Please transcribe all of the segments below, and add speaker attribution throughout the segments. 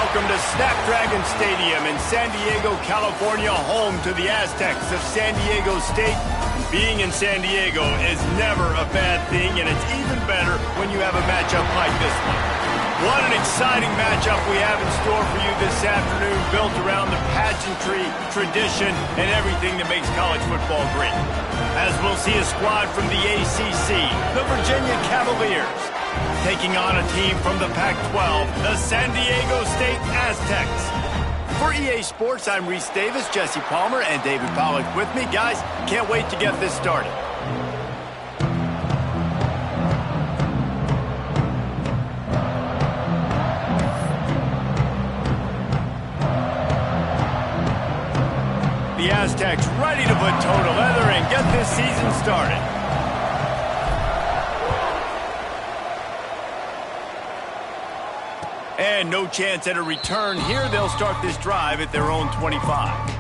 Speaker 1: welcome to Snapdragon Stadium in San Diego, California, home to the Aztecs of San Diego State. Being in San Diego is never a bad thing, and it's even better when you have a matchup like this one. What an exciting matchup we have in store for you this afternoon, built around the pageantry, tradition, and everything that makes college football great. As we'll see a squad from the ACC, the Virginia Cavaliers, taking on a team from the Pac-12, the San Diego State Aztecs. For EA Sports, I'm Reese Davis, Jesse Palmer, and David Pollack with me. Guys, can't wait to get this started. The Aztecs ready to put toe to leather and get this season started. And no chance at a return here. They'll start this drive at their own 25.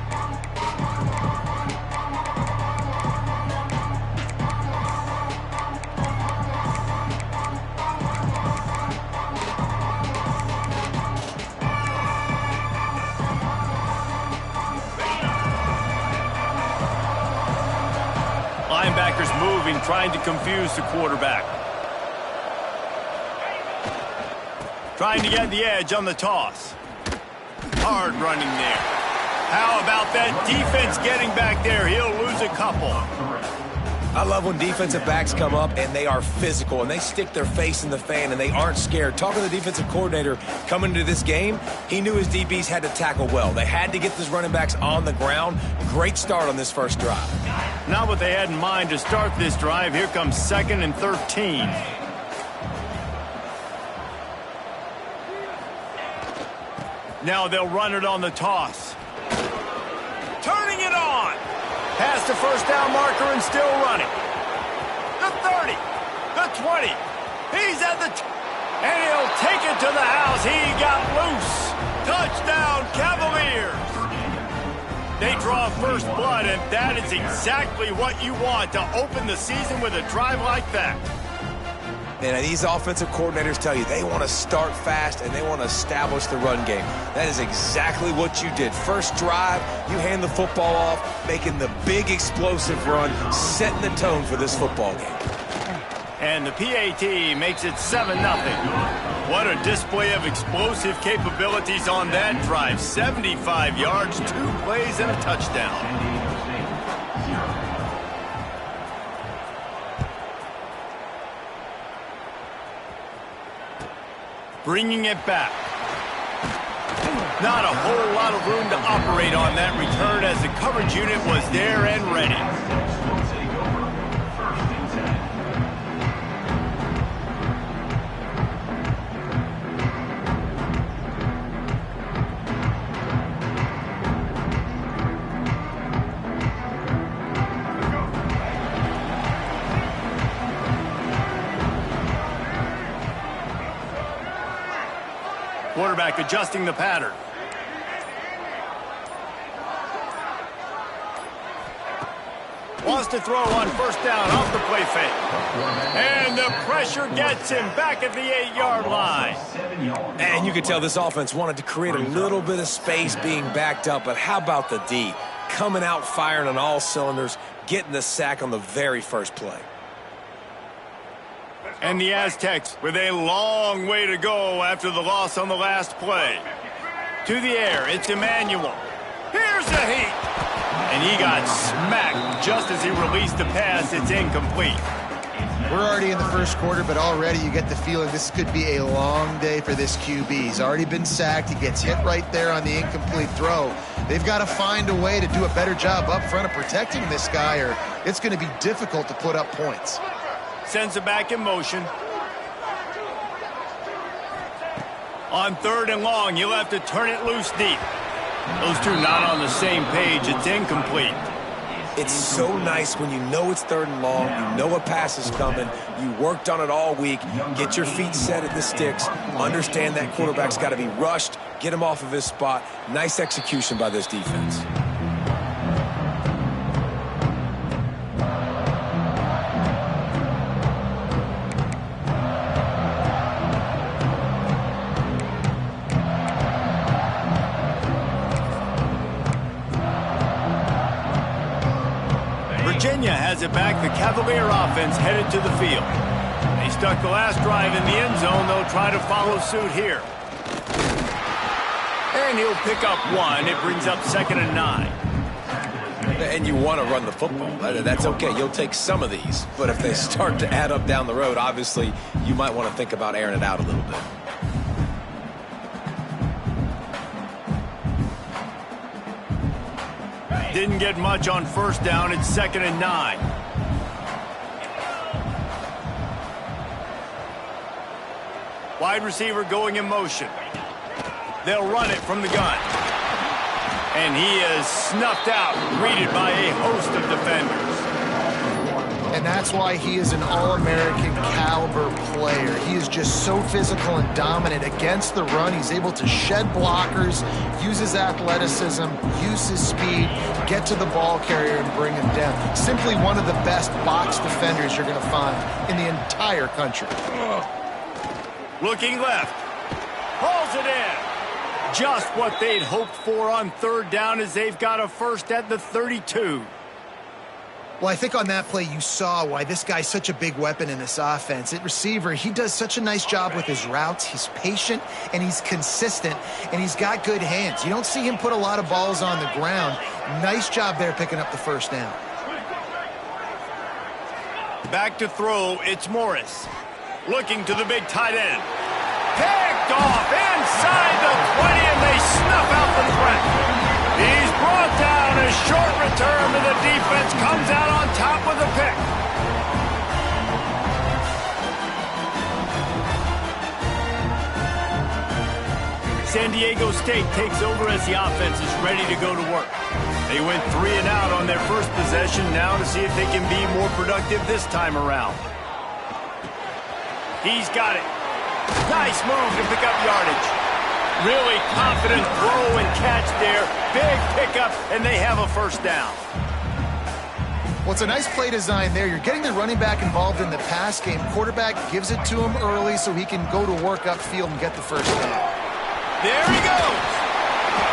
Speaker 1: Linebackers moving, trying to confuse the quarterback. Trying to get the edge on the toss. Hard running there. How about that defense getting back there? He'll lose a couple.
Speaker 2: I love when defensive backs come up and they are physical and they stick their face in the fan and they aren't scared. Talking to the defensive coordinator coming into this game, he knew his DBs had to tackle well. They had to get those running backs on the ground. Great start on this first drive.
Speaker 1: Not what they had in mind to start this drive. Here comes 2nd and 13. Now they'll run it on the toss. Turning it on. Past the first down marker and still running. The 30. The 20. He's at the... and he'll take it to the house. He got loose. Touchdown, Cavaliers. They draw first blood, and that is exactly what you want to open the season with a drive like that.
Speaker 2: And these offensive coordinators tell you they want to start fast and they want to establish the run game. That is exactly what you did. First drive, you hand the football off, making the big explosive run, setting the tone for this football game.
Speaker 1: And the PAT makes it 7-0. What a display of explosive capabilities on that drive. 75 yards, 2 plays, and a touchdown. Bringing it back. Not a whole lot of room to operate on that return as the coverage unit was there and ready. Quarterback adjusting the pattern. Wants to throw on first down off the play fake. And the pressure gets him back at the 8-yard line.
Speaker 2: And you could tell this offense wanted to create a little bit of space being backed up, but how about the D? Coming out firing on all cylinders, getting the sack on the very first play.
Speaker 1: And the Aztecs with a long way to go after the loss on the last play. To the air, it's Emmanuel. Here's the heat. And he got smacked just as he released the pass. It's incomplete.
Speaker 3: We're already in the first quarter, but already you get the feeling this could be a long day for this QB. He's already been sacked. He gets hit right there on the incomplete throw. They've got to find a way to do a better job up front of protecting this guy, or it's going to be difficult to put up points.
Speaker 1: Sends it back in motion. On 3rd and long, you'll have to turn it loose deep. Those two not on the same page. It's incomplete.
Speaker 2: It's so nice when you know it's 3rd and long, you know a pass is coming, you worked on it all week, get your feet set at the sticks, understand that quarterback's got to be rushed, get him off of his spot. Nice execution by this defense.
Speaker 1: Virginia has it back. The Cavalier offense headed to the field. They stuck the last drive in the end zone. They'll try to follow suit here. And he'll pick up one. It brings up 2nd and 9.
Speaker 2: And you want to run the football. That's okay. You'll take some of these. But if they start to add up down the road, obviously, you might want to think about airing it out a little bit.
Speaker 1: Didn't get much on 1st down. It's 2nd and 9. Wide receiver going in motion. They'll run it from the gun. And he is snuffed out, greeted by a host of defenders.
Speaker 3: And that's why he is an All-American caliber player. He is just so physical and dominant against the run. He's able to shed blockers, use his athleticism, use his speed, get to the ball carrier and bring him down. Simply one of the best box defenders you're going to find in the entire country.
Speaker 1: Looking left. Hauls it in. Just what they'd hoped for on 3rd down as they've got a 1st at the 32.
Speaker 3: Well, I think on that play you saw why this guy's such a big weapon in this offense. At receiver, he does such a nice job with his routes. He's patient, and he's consistent, and he's got good hands. You don't see him put a lot of balls on the ground. Nice job there picking up the 1st down.
Speaker 1: Back to throw, it's Morris. Looking to the big tight end. Picked off inside the 20, and they snuff out the threat. He's brought down. A short return to the defense comes out on top with a pick. San Diego State takes over as the offense is ready to go to work. They went 3 and out on their first possession, now to see if they can be more productive this time around. He's got it. Nice move to pick up yardage. Really confident throw and catch there. Big pickup, and they have a 1st down.
Speaker 3: Well, it's a nice play design there. You're getting the running back involved in the pass game. Quarterback gives it to him early so he can go to work upfield and get the 1st down.
Speaker 1: There he goes.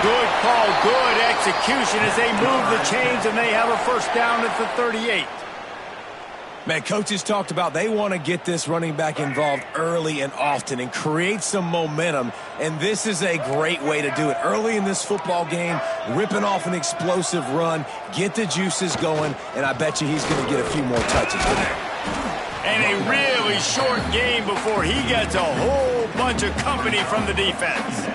Speaker 1: Good call, good execution as they move the chains, and they have a 1st down at the 38.
Speaker 2: Man, coaches talked about they want to get this running back involved early and often and create some momentum, and this is a great way to do it. Early in this football game, ripping off an explosive run, get the juices going, and I bet you he's going to get a few more touches today.
Speaker 1: And a really short game before he gets a whole bunch of company from the defense.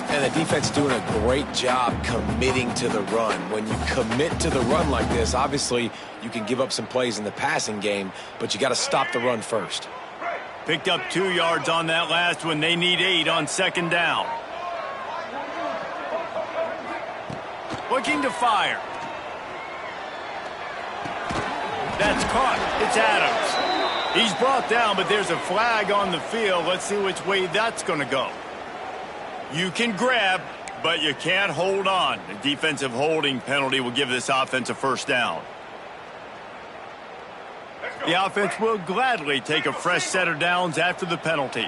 Speaker 2: And the defense doing a great job committing to the run. When you commit to the run like this, obviously you can give up some plays in the passing game, but you got to stop the run first.
Speaker 1: Picked up 2 yards on that last one. They need 8 on 2nd down. Looking to fire. That's caught. It's Adams. He's brought down, but there's a flag on the field. Let's see which way that's going to go. You can grab, but you can't hold on. The defensive holding penalty will give this offense a 1st down. The offense will gladly take a fresh set of downs after the penalty.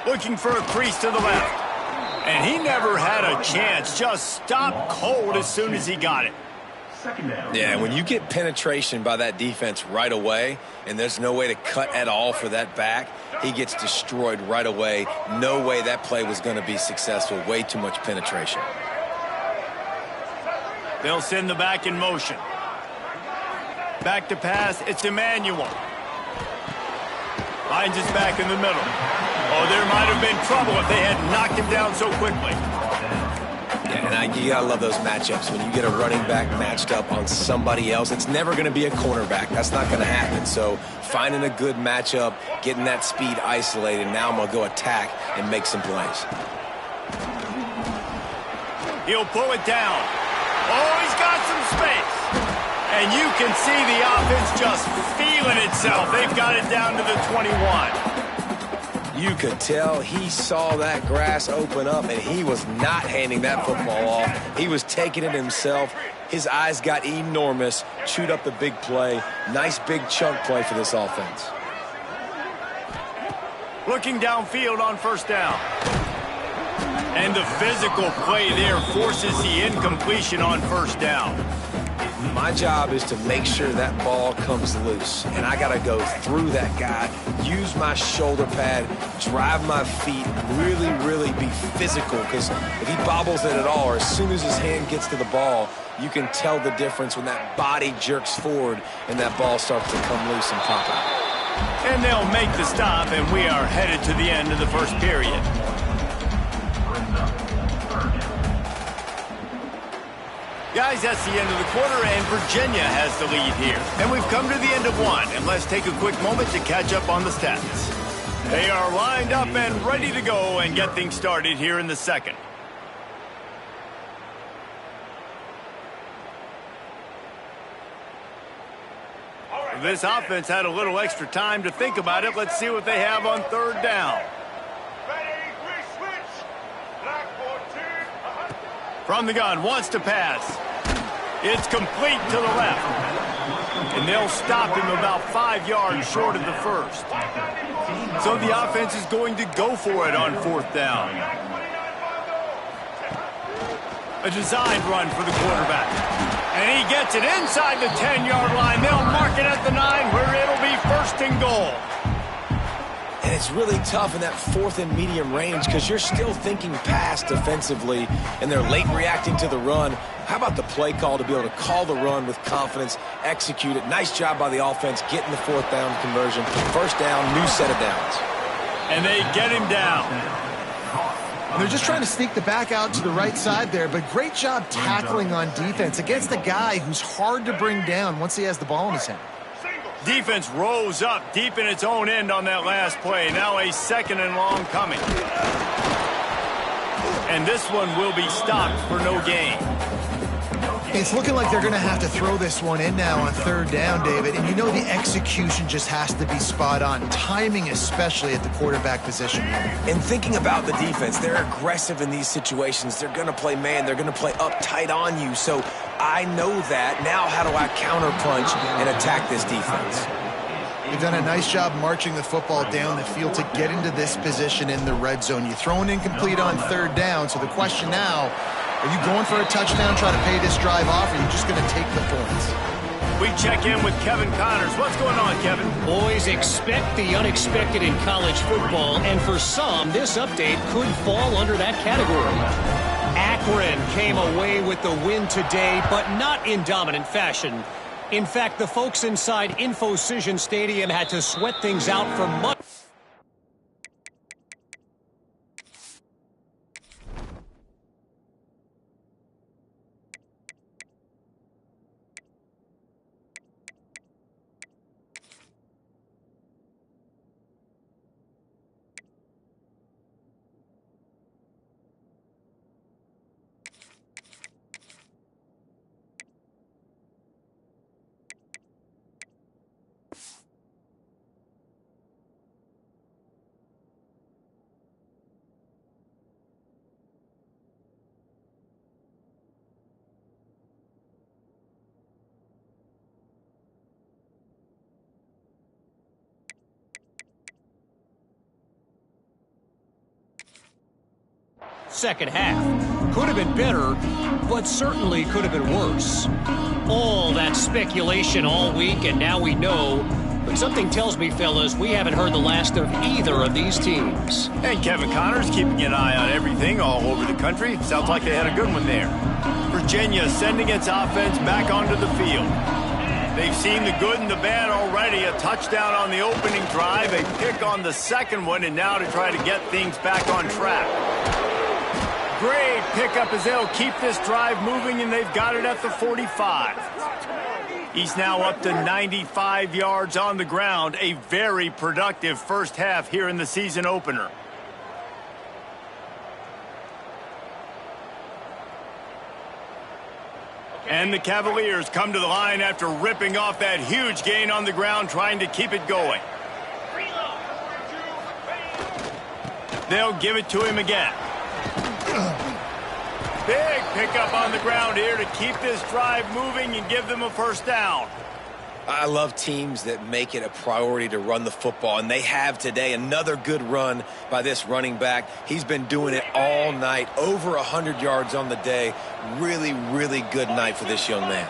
Speaker 1: Looking for a crease to the left. And he never had a chance. Just stopped cold as soon as he got it.
Speaker 2: Yeah, when you get penetration by that defense right away, and there's no way to cut at all for that back, he gets destroyed right away. No way that play was going to be successful. Way too much penetration.
Speaker 1: They'll send the back in motion. Back to pass. It's Emmanuel. Finds his back in the middle. Oh, there might have been trouble if they had knocked him down so quickly.
Speaker 2: Yeah, and you got to love those matchups. When you get a running back matched up on somebody else, it's never going to be a cornerback. That's not going to happen. So finding a good matchup, getting that speed isolated, now I'm going to go attack and make some plays.
Speaker 1: He'll pull it down. Oh, he's got some space. And you can see the offense just feeling itself. They've got it down to the 21.
Speaker 2: You could tell he saw that grass open up, and he was not handing that football off. He was taking it himself. His eyes got enormous, chewed up the big play. Nice big chunk play for this offense.
Speaker 1: Looking downfield on first down. And the physical play there forces the incompletion on first down.
Speaker 2: My job is to make sure that ball comes loose, and I got to go through that guy, use my shoulder pad, drive my feet, really be physical, because if he bobbles it at all, or as soon as his hand gets to the ball, you can tell the difference when that body jerks forward and that ball starts to come loose and pop out.
Speaker 1: And they'll make the stop, and we are headed to the end of the first period. Guys, that's the end of the quarter, and Virginia has the lead here. And we've come to the end of one, and let's take a quick moment to catch up on the stats. They are lined up and ready to go and get things started here in the second. This offense had a little extra time to think about it. Let's see what they have on third down. From the gun, wants to pass. It's complete to the left. And they'll stop him about 5 yards short of the first. So the offense is going to go for it on fourth down. A designed run for the quarterback. And he gets it inside the 10-yard line. They'll mark it at the 9 where it'll be first and goal.
Speaker 2: And it's really tough in that fourth and medium range because you're still thinking pass defensively, and they're late reacting to the run. How about the play call to be able to call the run with confidence, execute it? Nice job by the offense getting the fourth down conversion. First down, new set of downs.
Speaker 1: And they get him down.
Speaker 3: They're just trying to sneak the back out to the right side there, but great job tackling on defense against a guy who's hard to bring down once he has the ball in his hand.
Speaker 1: Defense rose up deep in its own end on that last play. Now a second and long coming. And this one will be stopped for no gain.
Speaker 3: It's looking like they're going to have to throw this one in now on third down, David. And you know the execution just has to be spot on. Timing especially at the quarterback position.
Speaker 2: And thinking about the defense, they're aggressive in these situations. They're going to play man. They're going to play up tight on you. So I know that. Now how do I counterpunch and attack this defense?
Speaker 3: You've done a nice job marching the football down the field to get into this position in the red zone. You throw an incomplete on third down. So the question now, are you going for a touchdown, try to pay this drive off, or are you just going to take the points?
Speaker 1: We check in with Kevin Connors. What's going on, Kevin?
Speaker 4: Boys, expect the unexpected in college football, and for some, this update could fall under that category. Akron came away with the win today, but not in dominant fashion. In fact, the folks inside InfoCision Stadium had to sweat things out for much. Second half. Could have been better, but certainly could have been worse. All that speculation all week, and now we know. But something tells me, fellas, we haven't heard the last of either of these teams.
Speaker 1: And Kevin Connors keeping an eye on everything all over the country. Sounds like they had a good one there. Virginia sending its offense back onto the field. They've seen the good and the bad already. A touchdown on the opening drive, a pick on the second one, and now to try to get things back on track. Great pickup as they'll keep this drive moving, and they've got it at the 45. He's now up to 95 yards on the ground. A very productive first half here in the season opener. And the Cavaliers come to the line after ripping off that huge gain on the ground, trying to keep it going. They'll give it to him again. Big pickup on the ground here to keep this drive moving and give them a first down.
Speaker 2: I love teams that make it a priority to run the football, and they have today. Another good run by this running back. He's been doing it all night, over 100 yards on the day. Really, really good night for this young man.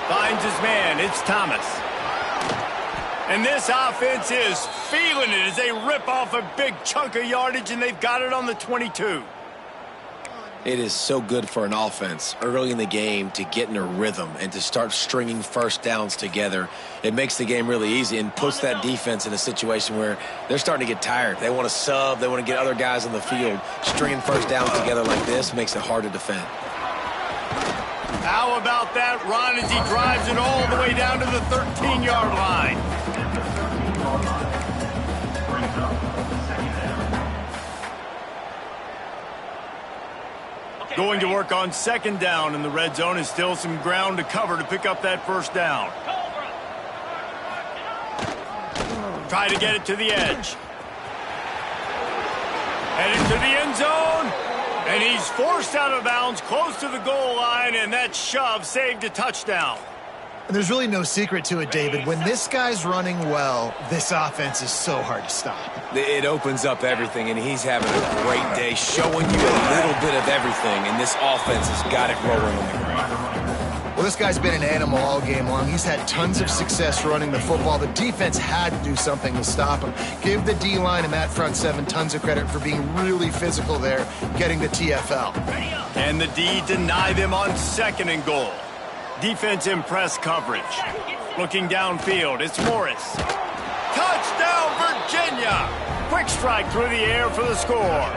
Speaker 1: Finds his man. It's Thomas. And this offense is feeling it as they rip off a big chunk of yardage, and they've got it on the 22.
Speaker 2: It is so good for an offense early in the game to get in a rhythm and to start stringing first downs together. It makes the game really easy and puts that defense in a situation where they're starting to get tired. They want to sub. They want to get other guys on the field. Stringing first downs together like this makes it hard to defend.
Speaker 1: How about that run as he drives it all the way down to the 13-yard line? Going to work on second down in the red zone is still some ground to cover to pick up that first down. Try to get it to the edge. Headed to the end zone. And he's forced out of bounds close to the goal line, and that shove saved a touchdown.
Speaker 3: And there's really no secret to it, David. When this guy's running well, this offense is so hard to stop.
Speaker 2: It opens up everything, and he's having a great day, showing you a little bit of everything, and this offense has got it rolling on the ground.
Speaker 3: Well, this guy's been an animal all game long. He's had tons of success running the football. The defense had to do something to stop him. Give the D-line and that front seven tons of credit for being really physical there, getting the TFL.
Speaker 1: And the D deny them on second and goal. Defense in press coverage. Looking downfield, it's Morris. Touchdown, Virginia! Quick strike through the air for the score.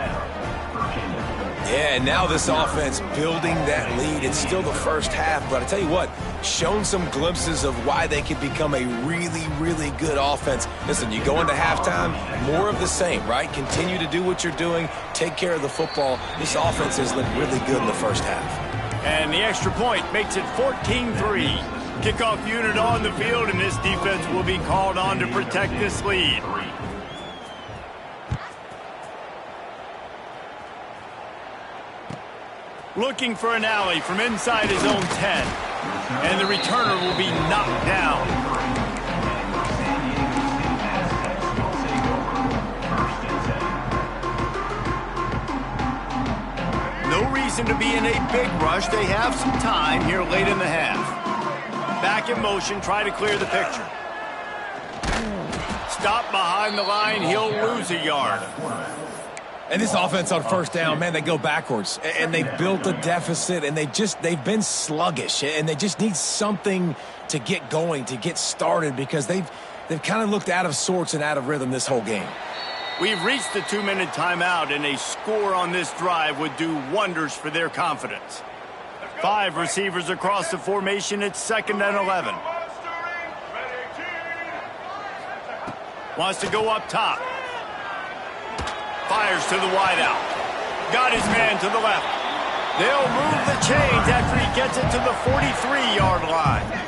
Speaker 2: Yeah, and now this offense building that lead. It's still the first half, but I tell you what, shown some glimpses of why they could become a really, really good offense. Listen, you go into halftime, more of the same, right? Continue to do what you're doing, take care of the football. This offense has looked really good in the first half.
Speaker 1: And the extra point makes it 14-3. Kickoff unit on the field, and this defense will be called on to protect this lead. Looking for an alley from inside his own 10. And the returner will be knocked down. No reason to be in a big rush. They have some time here late in the half. Back in motion, try to clear the picture. Stop behind the line, he'll lose a yard.
Speaker 2: And this offense on first down, man, they go backwards. And they built a deficit, and they've been sluggish. And they just need something to get going, to get started, because they've kind of looked out of sorts and out of rhythm this whole game.
Speaker 1: We've reached the 2-minute timeout, and a score on this drive would do wonders for their confidence. 5 receivers across the formation. It's 2nd and 11. Wants to go up top. Fires to the wideout. Got his man to the left. They'll move the chains after he gets it to the 43-yard line.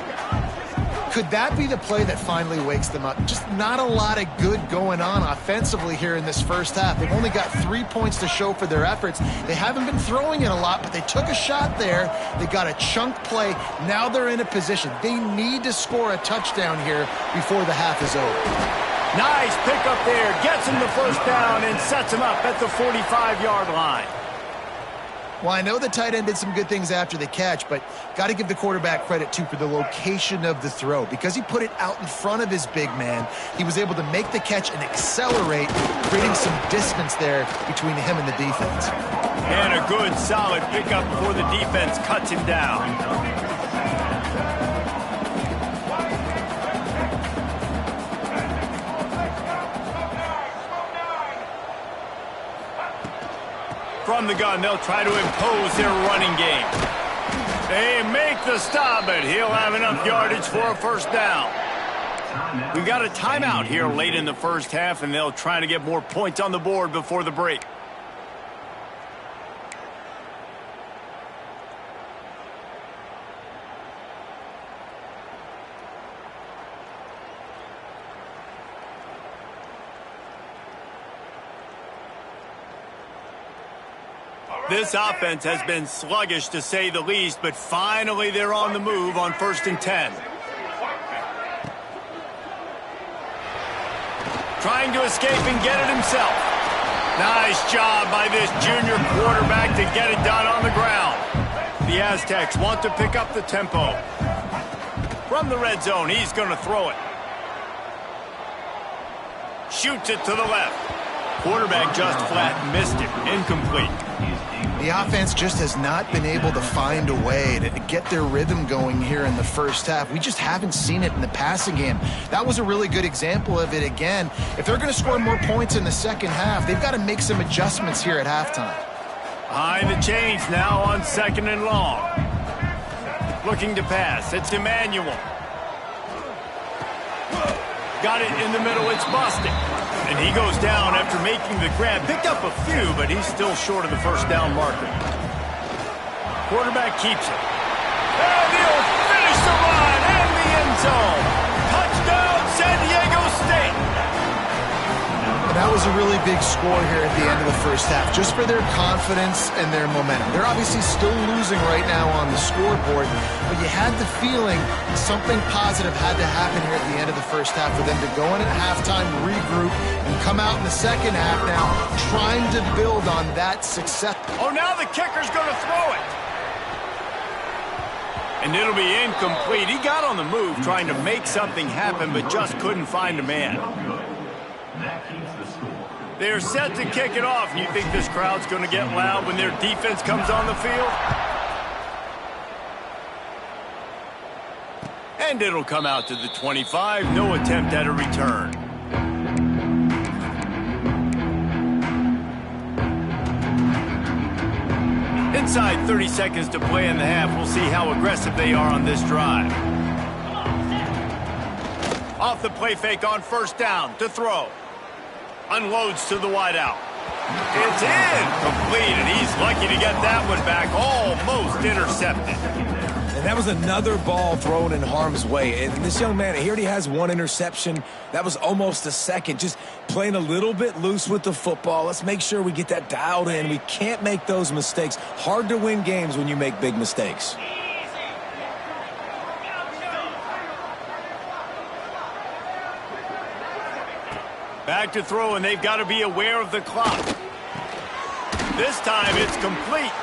Speaker 3: Could that be the play that finally wakes them up? Just not a lot of good going on offensively here in this first half. They've only got 3 points to show for their efforts. They haven't been throwing it a lot, but they took a shot there. They got a chunk play. Now they're in a position. They need to score a touchdown here before the half is over.
Speaker 1: Nice pick up there. Gets him the first down and sets him up at the 45-yard line.
Speaker 3: Well, I know the tight end did some good things after the catch, but got to give the quarterback credit, too, for the location of the throw. Because he put it out in front of his big man, he was able to make the catch and accelerate, creating some distance there between him and the defense.
Speaker 1: And a good, solid pickup before the defense cuts him down. From the gun, they'll try to impose their running game. They make the stop, but he'll have enough yardage for a first down. We've got a timeout here late in the first half, and they'll try to get more points on the board before the break. This offense has been sluggish to say the least, but finally they're on the move on 1st and 10. Trying to escape and get it himself. Nice job by this junior quarterback to get it done on the ground. The Aztecs want to pick up the tempo. From the red zone, he's going to throw it. Shoots it to the left. Quarterback just flat missed it. Incomplete.
Speaker 3: The offense just has not been able to find a way to get their rhythm going here in the first half. We just haven't seen it in the passing game. That was a really good example of it again. If they're going to score more points in the second half, they've got to make some adjustments here at halftime.
Speaker 1: Behind the chains now on 2nd and long. Looking to pass. It's Emmanuel. Got it in the middle. It's Boston. And he goes down after making the grab. Picked up a few, but he's still short of the first down marker. Quarterback keeps it. And he'll finish the run and the end zone. Touchdown, San Diego State.
Speaker 3: That was a really big score here at the end of the first half, just for their confidence and their momentum. They're obviously still losing right now on the scoreboard, but you had the feeling something positive had to happen here at the end of the first half for them to go in at halftime, regroup, and come out in the second half now trying to build on that success.
Speaker 1: Oh, now the kicker's going to throw it. And it'll be incomplete. He got on the move trying to make something happen, but just couldn't find a man. They're set to kick it off. You think this crowd's going to get loud when their defense comes on the field? And it'll come out to the 25. No attempt at a return. Inside 30 seconds to play in the half. We'll see how aggressive they are on this drive. Off the play fake on 1st down to throw. Unloads to the wideout. It's incomplete, and he's lucky to get that one back. Almost intercepted.
Speaker 2: And that was another ball thrown in harm's way. And this young man, he already has one interception. That was almost a second. Just playing a little bit loose with the football. Let's make sure we get that dialed in. We can't make those mistakes. Hard to win games when you make big mistakes.
Speaker 1: Back to throw, and they've got to be aware of the clock. This time it's complete.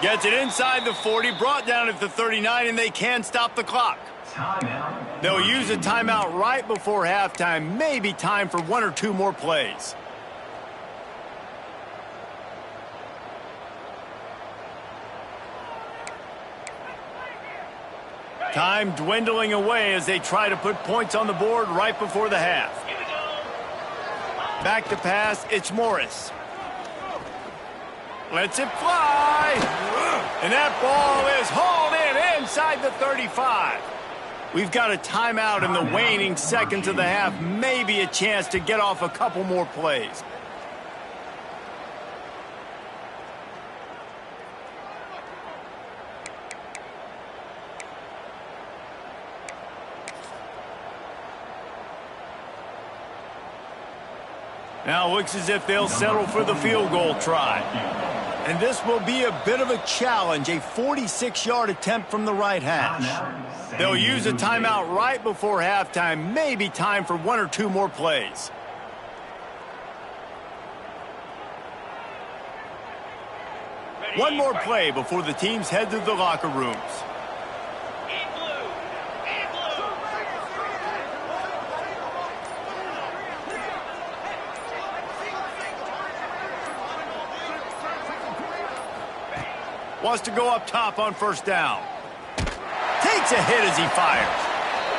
Speaker 1: Gets it inside the 40, brought down at the 39, and they can stop the clock. They'll use a timeout right before halftime. Maybe time for 1 or 2 more plays. Time dwindling away as they try to put points on the board right before the half. Back to pass, it's Morris. Lets it fly. And that ball is hauled in inside the 35. We've got a timeout in the waning seconds of the half. Maybe a chance to get off a couple more plays. Now looks as if they'll settle for the field goal try. And this will be a bit of a challenge, a 46-yard attempt from the right hash. They'll use a timeout right before halftime, maybe time for 1 or 2 more plays. One more play before the teams head to the locker rooms. Wants to go up top on 1st down. Takes a hit as he fires.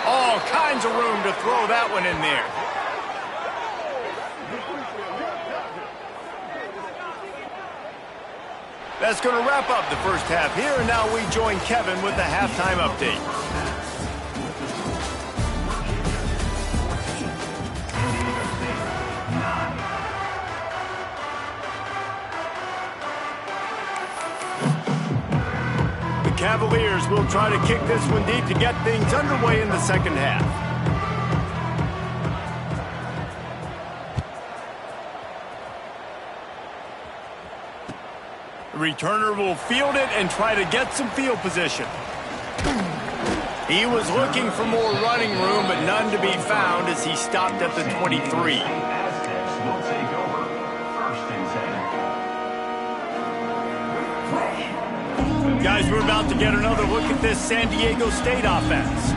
Speaker 1: All kinds of room to throw that one in there. That's going to wrap up the first half here, and now we join Kevin with the halftime update. Cavaliers will try to kick this one deep to get things underway in the second half. returner will field it and try to get some field position. He was looking for more running room, but none to be found as he stopped at the 23. Guys, we're about to get another look at this San Diego State offense.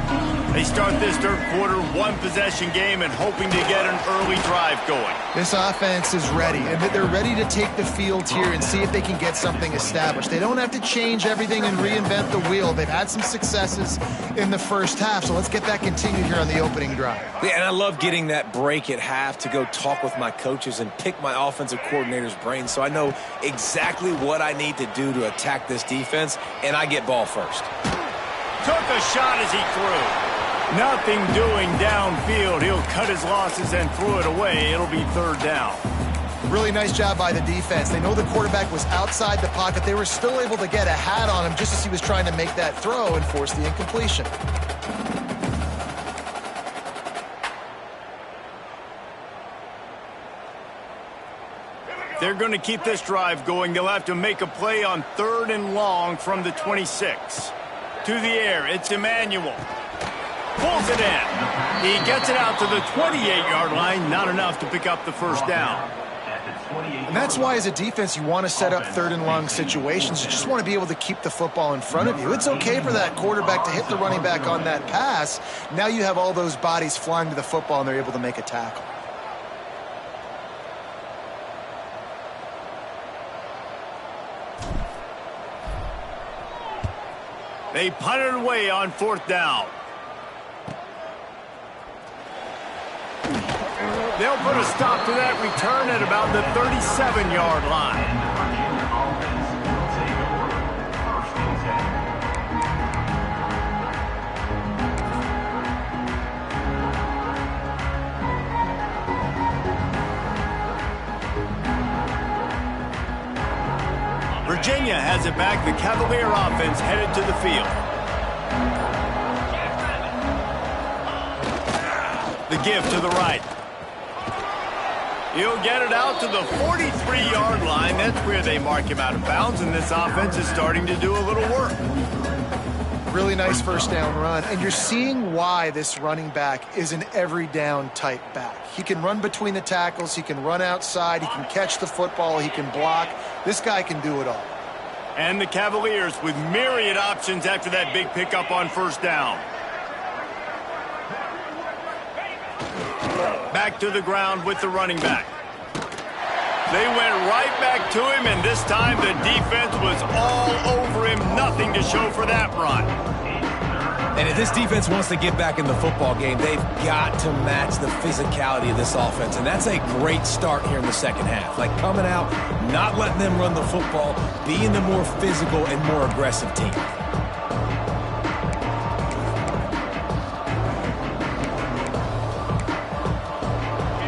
Speaker 1: They start this third quarter one-possession game and hoping to get an early drive going.
Speaker 3: This offense is ready, and they're ready to take the field here and see if they can get something established. They don't have to change everything and reinvent the wheel. They've had some successes in the first half, so let's get that continued here on the opening drive.
Speaker 2: Yeah, and I love getting that break at half to go talk with my coaches and pick my offensive coordinator's brain so I know exactly what I need to do to attack this defense, and I get ball first.
Speaker 1: Took a shot as he threw. Nothing doing downfield. He'll cut his losses and throw it away. It'll be third down.
Speaker 3: Really nice job by the defense. They know the quarterback was outside the pocket. They were still able to get a hat on him just as he was trying to make that throw and force the incompletion.
Speaker 1: They're going to keep this drive going. They'll have to make a play on 3rd and long from the 26. To the air, it's Emmanuel. Pulls it in. He gets it out to the 28-yard line. Not enough to pick up the first down.
Speaker 3: And that's why, as a defense, you want to set up 3rd and long situations. You just want to be able to keep the football in front of you. It's okay for that quarterback to hit the running back on that pass. Now you have all those bodies flying to the football, and they're able to make a tackle.
Speaker 1: They punt it away on 4th down. They'll put a stop to that return at about the 37-yard line. Virginia has it back. The Cavalier offense headed to the field. The give to the right. He'll get it out to the 43-yard line. That's where they mark him out of bounds, and this offense is starting to do a little work.
Speaker 3: Really nice first down run, and you're seeing why this running back is an every down type back. He can run between the tackles, he can run outside, he can catch the football, he can block. This guy can do it all.
Speaker 1: And the Cavaliers with myriad options after that big pickup on 1st down. Back to the ground with the running back. They went right back to him, and this time the defense was all over him. Nothing to show for that run.
Speaker 2: And if this defense wants to get back in the football game, they've got to match the physicality of this offense. And that's a great start here in the second half. Like coming out, not letting them run the football, being the more physical and more aggressive team.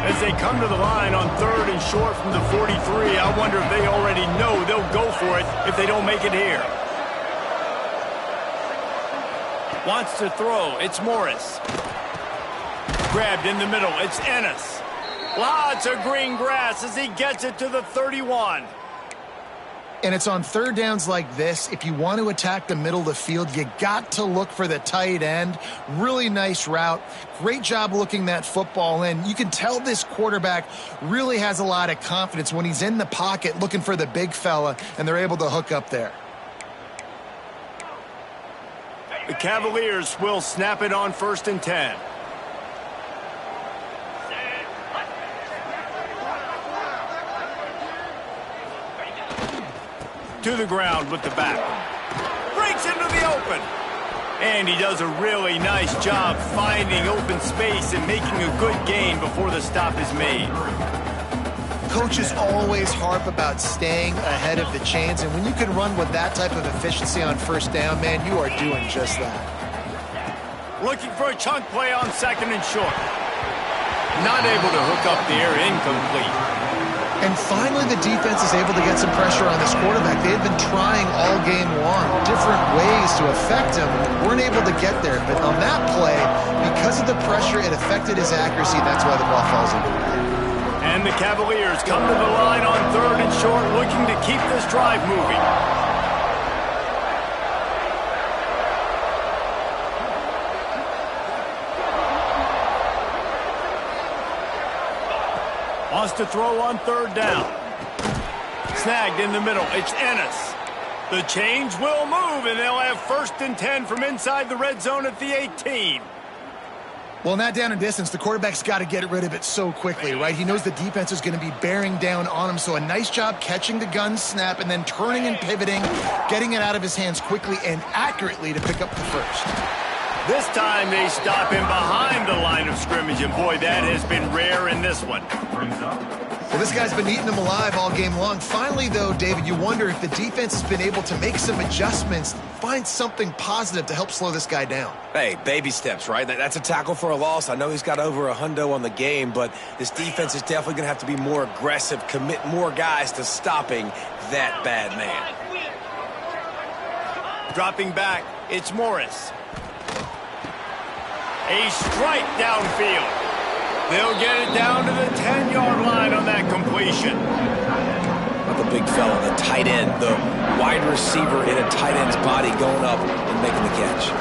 Speaker 1: As they come to the line on 3rd and short from the 43, I wonder if they already know they'll go for it if they don't make it here. Wants to throw. It's Morris. Grabbed in the middle. It's Ennis. Lots of green grass as he gets it to the 31.
Speaker 3: And it's on 3rd downs like this. If you want to attack the middle of the field, you got to look for the tight end. Really nice route. Great job looking that football in. You can tell this quarterback really has a lot of confidence when he's in the pocket looking for the big fella, and they're able to hook up there.
Speaker 1: The Cavaliers will snap it on 1st and 10. To the ground with the back. Breaks into the open. And he does a really nice job finding open space and making a good gain before the stop is made.
Speaker 3: Coaches always harp about staying ahead of the chains, and when you can run with that type of efficiency on 1st down, man, you are doing just that.
Speaker 1: Looking for a chunk play on 2nd and short. Not able to hook up there, incomplete.
Speaker 3: And finally, the defense is able to get some pressure on this quarterback. They had been trying all game long, different ways to affect him. Weren't able to get there. But on that play, because of the pressure, it affected his accuracy. That's why the ball falls into the ground.
Speaker 1: And the Cavaliers come to the line on 3rd and short, looking to keep this drive moving. Wants to throw on 3rd down. Snagged in the middle. It's Ennis. The change will move, and they'll have 1st and 10 from inside the red zone at the 18.
Speaker 3: Well, in that down and distance, the quarterback's got to get rid of it so quickly, right? He knows the defense is going to be bearing down on him, so a nice job catching the gun snap and then turning and pivoting, getting it out of his hands quickly and accurately to pick up the first.
Speaker 1: This time they stop him behind the line of scrimmage, and boy, that has been rare in this one.
Speaker 3: Well, this guy's been eating them alive all game long. Finally, though, David, you wonder if the defense has been able to make some adjustments, find something positive to help slow this guy down.
Speaker 2: Hey, baby steps, right? That's a tackle for a loss. I know he's got over $100 on the game, but this defense is definitely going to have to be more aggressive, commit more guys to stopping that bad man.
Speaker 1: Dropping back, it's Morris. A strike downfield. They'll get it down to the 10-yard line on that completion.
Speaker 2: The big fella, the tight end, the wide receiver in a tight end's body going up and making the catch.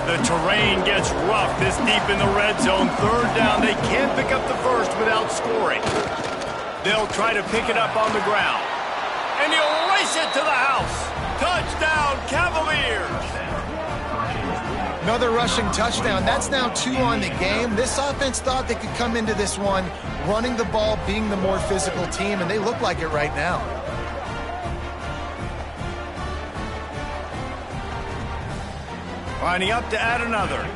Speaker 1: The terrain gets rough this deep in the red zone. 3rd down, they can't pick up the first without scoring. They'll try to pick it up on the ground. And he'll race it to the house. Touchdown, Cavaliers!
Speaker 3: Another rushing touchdown. That's now 2 on the game. This offense thought they could come into this one running the ball, being the more physical team, and they look like it right now.
Speaker 1: Lining up to add another.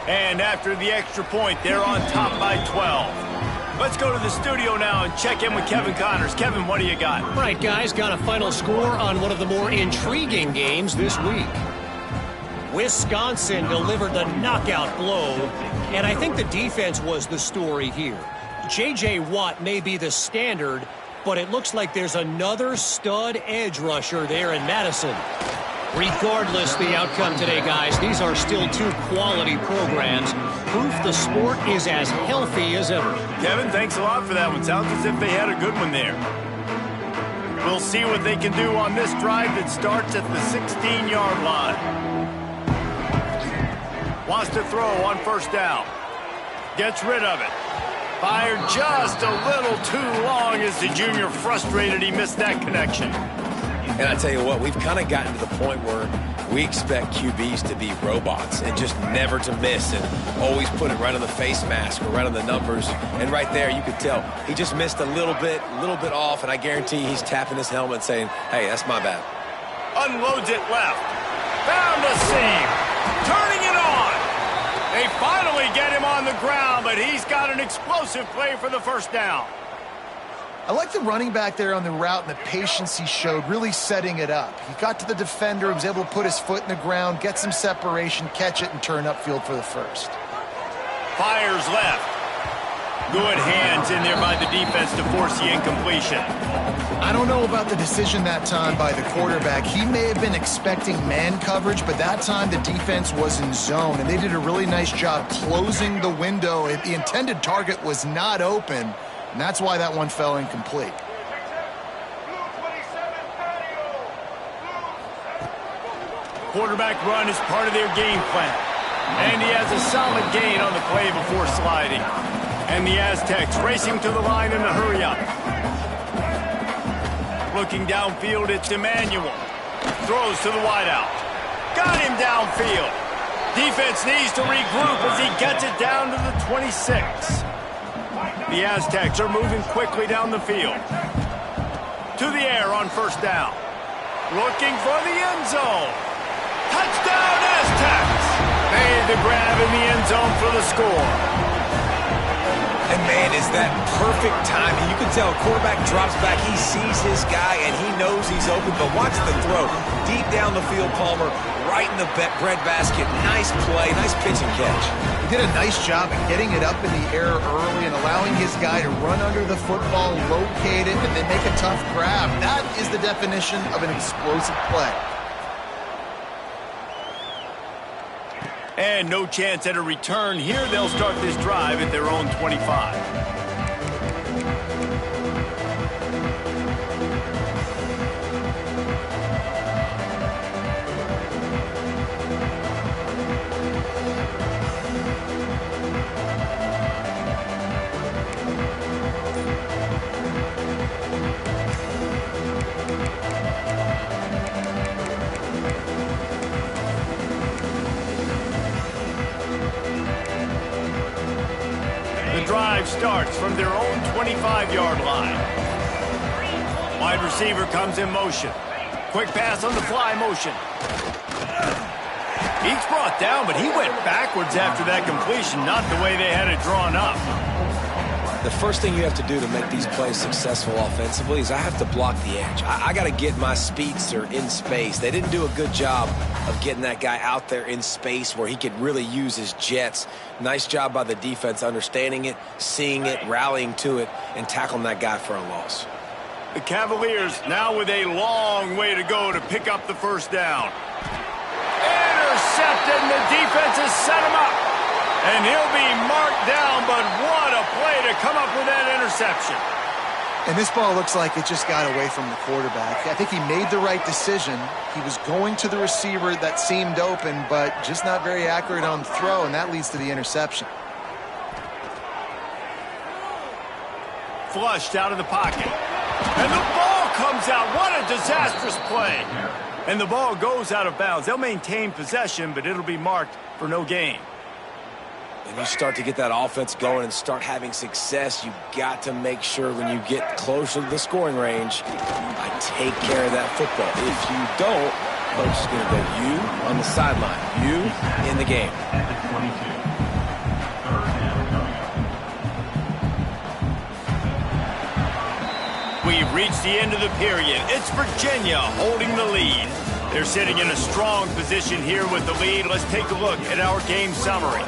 Speaker 1: And after the extra point, they're on top by 12. Let's go to the studio now and check in with Kevin Connors. Kevin, what do you got?
Speaker 4: All right, guys, got a final score on one of the more intriguing games this week. Wisconsin delivered the knockout blow, and I think the defense was the story here. J.J. Watt may be the standard, but it looks like there's another stud edge rusher there in Madison. Regardless the outcome today, guys, these are still 2 quality programs. Proof the sport is as healthy as ever.
Speaker 1: Kevin, thanks a lot for that one. Sounds as if they had a good one there. We'll see what they can do on this drive that starts at the 16-yard line. Wants to throw on 1st down. Gets rid of it. Fired just a little too long as the junior frustrated he missed that connection.
Speaker 2: And I tell you what, we've kind of gotten to the point where we expect QBs to be robots and just never to miss and always put it right on the face mask or right on the numbers. And right there, you could tell he just missed a little bit off, and I guarantee he's tapping his helmet saying, hey, that's my bad.
Speaker 1: Unloads it left. Found a seam. Turning it on. They finally get him on the ground, but he's got an explosive play for the 1st down.
Speaker 3: I like the running back there on the route and the patience he showed, really setting it up. He got to the defender, was able to put his foot in the ground, get some separation, catch it, and turn upfield for the 1st.
Speaker 1: Fires left. Good hands in there by the defense to force the incompletion.
Speaker 3: I don't know about the decision that time by the quarterback. He may have been expecting man coverage, but that time the defense was in zone, and they did a really nice job closing the window. The intended target was not open, and that's why that one fell incomplete.
Speaker 1: Quarterback run is part of their game plan. And he has a solid gain on the play before sliding. And the Aztecs racing to the line in a hurry-up. Looking downfield, it's Emmanuel. Throws to the wideout. Got him downfield. Defense needs to regroup as he gets it down to the 26. The Aztecs are moving quickly down the field. To the air on 1st down. Looking for the end zone. Touchdown, Aztecs! Made the grab in the end zone for the score.
Speaker 2: And, man, is that perfect timing. You can tell quarterback drops back. He sees his guy, and he knows he's open. But watch the throw. Deep down the field, Palmer, right in the bread basket. Nice play, nice pitch and catch.
Speaker 3: He did a nice job of getting it up in the air early and allowing his guy to run under the football, locate it, and then make a tough grab. That is the definition of an explosive play.
Speaker 1: And no chance at a return here. They'll start this drive at their own 25. Drive starts from their own 25-yard line. Wide receiver comes in motion. Quick pass on the fly motion. He's brought down, but he went backwards after that completion, not the way they had it drawn up.
Speaker 2: The first thing you have to do to make these plays successful offensively is I have to block the edge. I got to get my speedster in space. They didn't do a good job of getting that guy out there in space where he could really use his jets. Nice job by the defense understanding it, seeing it, rallying to it, and tackling that guy for a loss.
Speaker 1: The Cavaliers now with a long way to go to pick up the first down. Intercepted, and the defense has set him up. And he'll be marked down, but what a play to come up with that interception.
Speaker 3: And this ball looks like it just got away from the quarterback. I think he made the right decision. He was going to the receiver that seemed open, but just not very accurate on the throw, and that leads to the interception.
Speaker 1: Flushed out of the pocket. And the ball comes out. What a disastrous play. And the ball goes out of bounds. They'll maintain possession, but it'll be marked for no gain.
Speaker 2: And you start to get that offense going and start having success, you got to make sure when you get closer to the scoring range, I take care of that football. If you don't, coach is going to go you on the sideline, you in the game.
Speaker 1: We've reached the end of the period. It's Virginia holding the lead. They're sitting in a strong position here with the lead. Let's take a look at our game summary.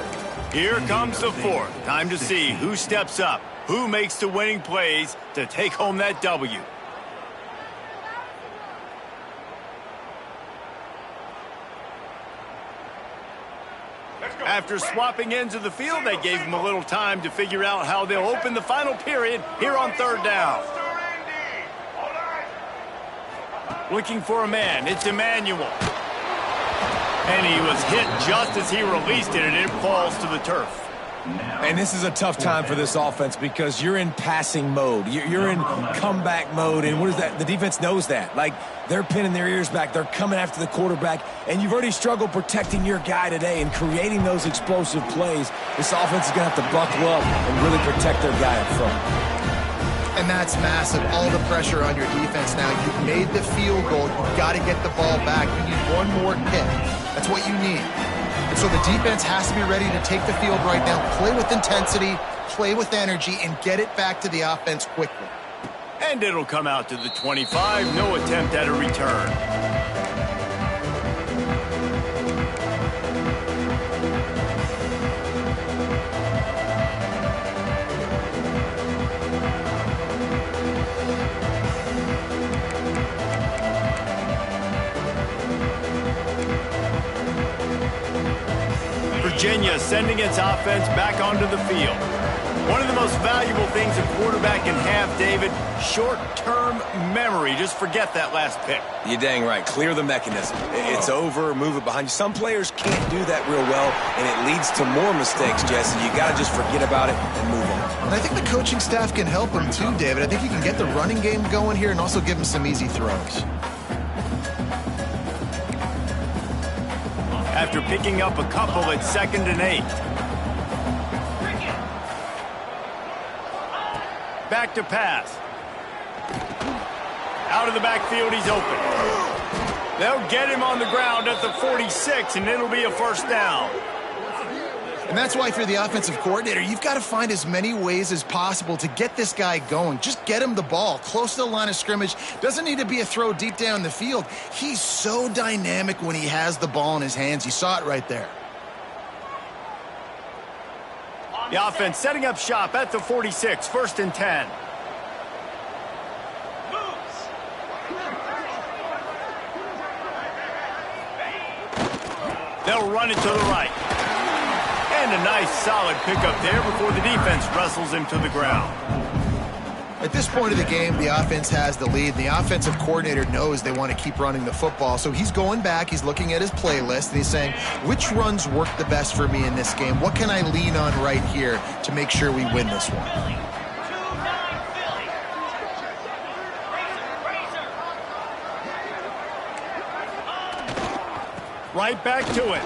Speaker 1: Here comes the fourth. Time to see who steps up, who makes the winning plays to take home that W. After swapping ends of the field, they gave them a little time to figure out how they'll open the final period here on third down. Looking for a man. It's Emmanuel. And he was hit just as he released it, and it falls to the turf.
Speaker 2: And this is a tough time for this offense because you're in passing mode. You're in comeback mode, and what is that? The defense knows that. Like, they're pinning their ears back. They're coming after the quarterback, and you've already struggled protecting your guy today and creating those explosive plays. This offense is going to have to buckle up and really protect their guy up front.
Speaker 3: And that's massive. All the pressure on your defense now. You've made the field goal. You've got to get the ball back. You need one more kick. That's what you need. And so the defense has to be ready to take the field right now, play with intensity, play with energy, and get it back to the offense quickly.
Speaker 1: And it'll come out to the 25. No attempt at a return. Virginia sending its offense back onto the field. One of the most valuable things a quarterback can have, David, short-term memory. Just forget that last pick.
Speaker 2: You're dang right. Clear the mechanism. It's over, move it behind you. Some players can't do that real well, and it leads to more mistakes, Jesse. You got to just forget about it and move on.
Speaker 3: And I think the coaching staff can help him too, David. I think you can get the running game going here and also give him some easy throws.
Speaker 1: After picking up a couple at 2nd and 8. Back to pass. Out of the backfield, he's open. They'll get him on the ground at the 46, and it'll be a first down.
Speaker 3: And that's why if you're the offensive coordinator, you've got to find as many ways as possible to get this guy going. Just get him the ball close to the line of scrimmage. Doesn't need to be a throw deep down the field. He's so dynamic when he has the ball in his hands. You saw it right there.
Speaker 1: The offense setting up shop at the 46, 1st and 10. They'll run it to the right. And a nice solid pickup there before the defense wrestles him to the ground.
Speaker 3: At this point of the game, the offense has the lead. The offensive coordinator knows they want to keep running the football. So he's going back, he's looking at his playlist, and he's saying, which runs work the best for me in this game? What can I lean on right here to make sure we win this one?
Speaker 1: Right back to it.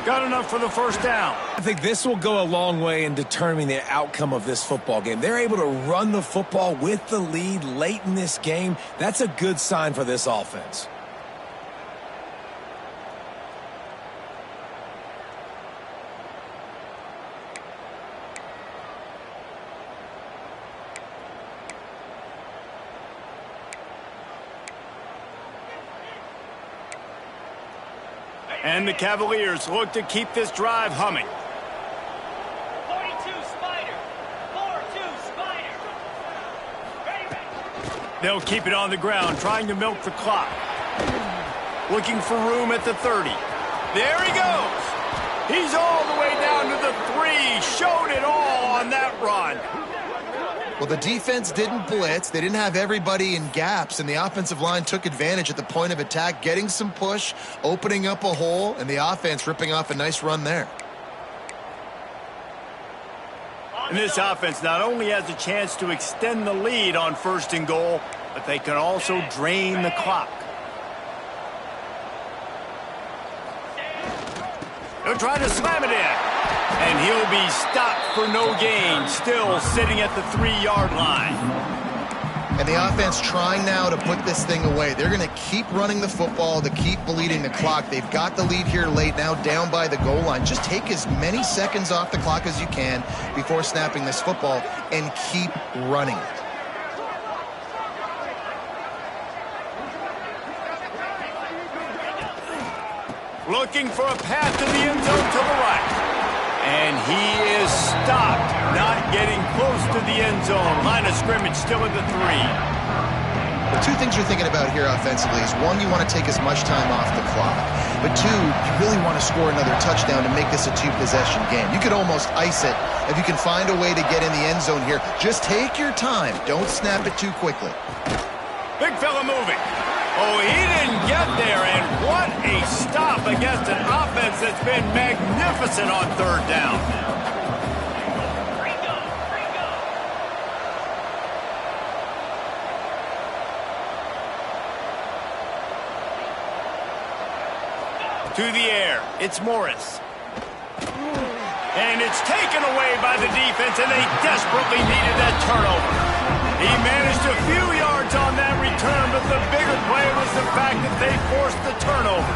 Speaker 1: Got enough for the 1st down.
Speaker 2: I think this will go a long way in determining the outcome of this football game. They're able to run the football with the lead late in this game. That's a good sign for this offense.
Speaker 1: And the Cavaliers look to keep this drive humming.
Speaker 5: 42 Spider. 4-2 Spider.
Speaker 1: They'll keep it on the ground, trying to milk the clock. Looking for room at the 30. There he goes. He's all the way down to the 3. Showed it all on that run.
Speaker 3: Well, the defense didn't blitz. They didn't have everybody in gaps, and the offensive line took advantage at the point of attack, getting some push, opening up a hole, and the offense ripping off a nice run there.
Speaker 1: And this offense not only has a chance to extend the lead on 1st and goal, but they can also drain the clock. They'll try to slam it in. And he'll be stopped for no gain, still sitting at the 3-yard line.
Speaker 3: And the offense trying now to put this thing away. They're going to keep running the football to keep bleeding the clock. They've got the lead here late, now down by the goal line. Just take as many seconds off the clock as you can before snapping this football and keep running it.
Speaker 1: Looking for a path to the end zone to the right. And he is stopped, not getting close to the end zone. Line of scrimmage still at the 3.
Speaker 3: The two things you're thinking about here offensively is, one, you want to take as much time off the clock. But two, you really want to score another touchdown to make this a 2-possession game. You could almost ice it if you can find a way to get in the end zone here. Just take your time. Don't snap it too quickly.
Speaker 1: Big fella moving. Oh, he didn't get there, and what a stop against an offense that's been magnificent on 3rd down. To the air, it's Morris. And it's taken away by the defense, and they desperately needed that turnover. He managed a few yards on that return, but the bigger play was the fact that they forced the turnover.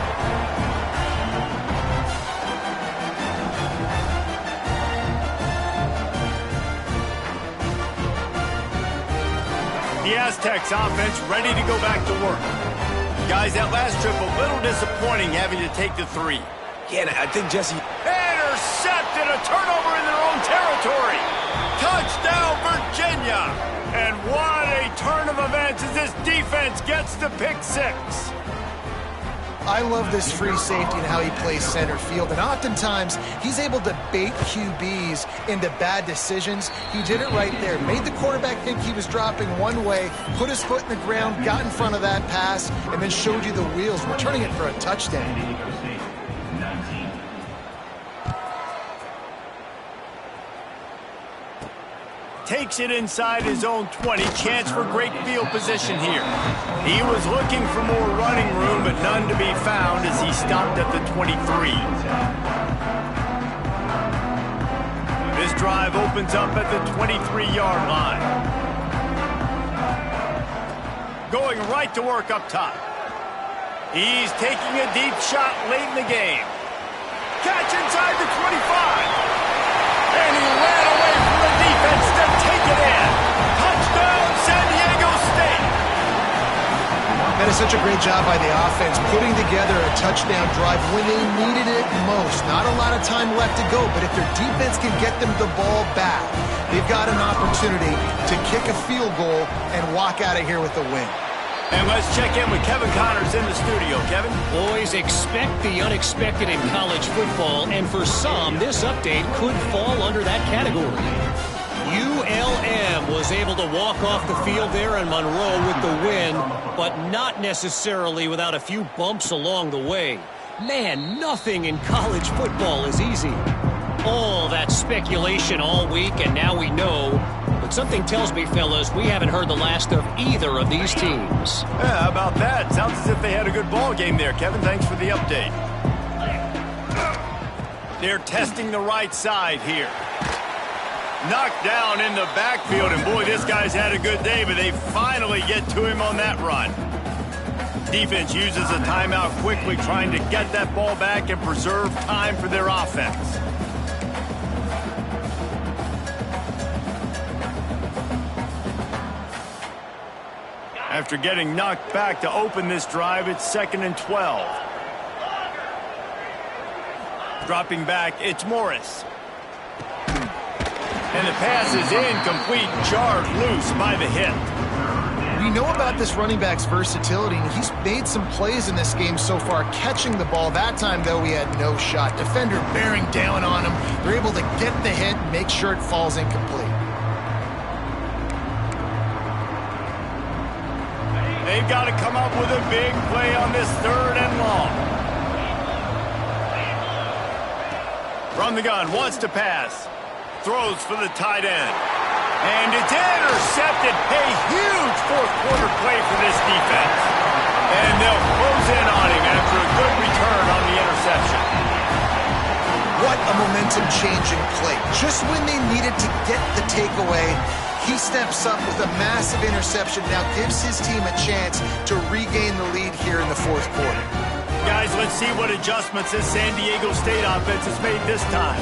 Speaker 1: The Aztecs offense ready to go back to work. Guys, that last trip a little disappointing having to take the 3.
Speaker 2: Yeah, I think Jesse...
Speaker 1: Intercepted, a turnover in their own territory. Touchdown, Virginia. And what a turn of events as this defense gets the pick 6.
Speaker 3: I love this free safety and how he plays center field. And oftentimes, he's able to bait QBs into bad decisions. He did it right there. Made the quarterback think he was dropping one way, put his foot in the ground, got in front of that pass, and then showed you the wheels, returning it for a touchdown.
Speaker 1: Takes it inside his own 20. Chance for great field position here. He was looking for more running room, but none to be found as he stopped at the 23. This drive opens up at the 23-yard line. Going right to work up top. He's taking a deep shot late in the game. Catch inside the 25. And he ran away from the defense to take it in. Touchdown, San Diego State.
Speaker 3: And That is such a great job by the offense, putting together a touchdown drive when they needed it most. Not a lot of time left to go, but if their defense can get them the ball back, they've got an opportunity to kick a field goal and walk out of here with a win.
Speaker 1: And let's check in with Kevin Connors in the studio. Kevin?
Speaker 4: Boys, expect the unexpected in college football, and for some, this update could fall under that category. ULM was able to walk off the field there in Monroe with the win, but not necessarily without a few bumps along the way. Man, nothing in college football is easy. All that speculation all week, and now we know. But something tells me, fellas, we haven't heard the last of either of these teams.
Speaker 1: Yeah, how about that? Sounds as if they had a good ball game there, Kevin. Thanks for the update. They're testing the right side here. Knocked down in the backfield, and boy, this guy's had a good day, but they finally get to him on that run. Defense uses a timeout quickly, trying to get that ball back and preserve time for their offense. After getting knocked back to open this drive, it's 2nd and 12. Dropping back, it's Morris. And the pass is incomplete, jarred loose by the hit.
Speaker 3: We know about this running back's versatility, and he's made some plays in this game so far, catching the ball. That time, though, he had no shot. Defender bearing down on him. They're able to get the hit and make sure it falls incomplete.
Speaker 1: They've got to come up with a big play on this 3rd and long. From the gun, wants to pass. Throws for the tight end. And it's intercepted. A huge fourth-quarter play for this defense. And they'll close in on him after a good return on the interception.
Speaker 3: What a momentum-changing play. Just when they needed to get the takeaway, he steps up with a massive interception, now gives his team a chance to regain the lead here in the 4th quarter.
Speaker 1: Guys, let's see what adjustments this San Diego State offense has made this time.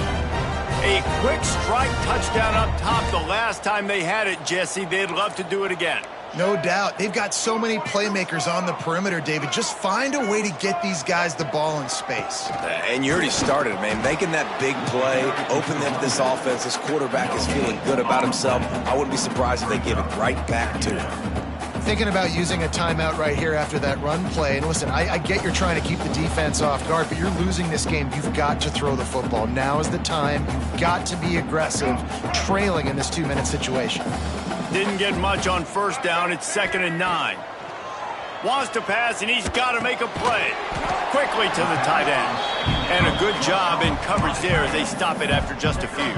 Speaker 1: A quick strike touchdown up top the last time they had it, Jesse. They'd love to do it again.
Speaker 3: No doubt. They've got so many playmakers on the perimeter, David. Just find a way to get these guys the ball in space.
Speaker 2: And you already started, man. Making that big play, open them this offense. This quarterback is feeling good about himself. I wouldn't be surprised if they give it right back to him.
Speaker 3: Thinking about using a timeout right here after that run play. And listen, I get you're trying to keep the defense off guard, but you're losing this game. You've got to throw the football. Now is the time. You've got to be aggressive, trailing in this 2-minute situation.
Speaker 1: Didn't get much on 1st down. It's 2nd and 9. Wants to pass, and he's got to make a play. Quickly to the tight end. And a good job in coverage there as they stop it after just a few.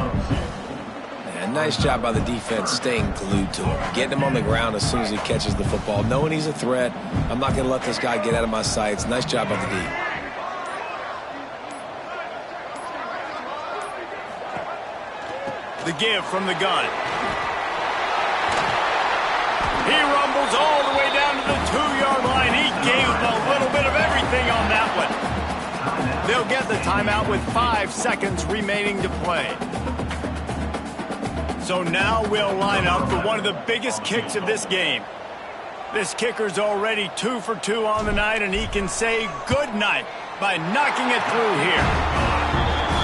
Speaker 2: And nice job by the defense staying glued to him. Getting him on the ground as soon as he catches the football. Knowing he's a threat. I'm not going to let this guy get out of my sights. Nice job by the D.
Speaker 1: The give from the gun. He rumbles all the way down to the 2-yard line. He gave a little bit of everything on that one. They'll get the timeout with 5 seconds remaining to play. So now we'll line up for one of the biggest kicks of this game. This kicker's already 2 for 2 on the night, and he can say good night by knocking it through here.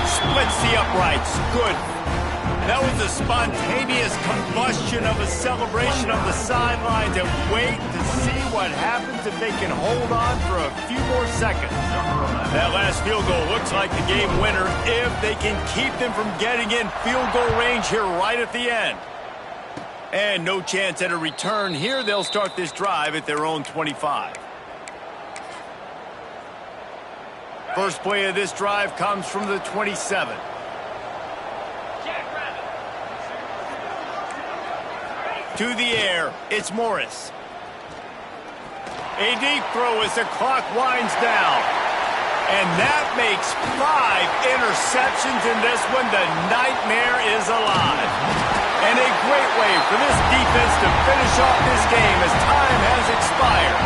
Speaker 1: Splits the uprights. Good. That was a spontaneous combustion of a celebration of the sidelines, and wait to see what happens if they can hold on for a few more seconds. That last field goal looks like the game winner if they can keep them from getting in field goal range here right at the end. And no chance at a return here. They'll start this drive at their own 25. First play of this drive comes from the 27. To the air, it's Morris. A deep throw as the clock winds down. And that makes 5 interceptions in this one. The nightmare is alive. And a great way for this defense to finish off this game as time has expired.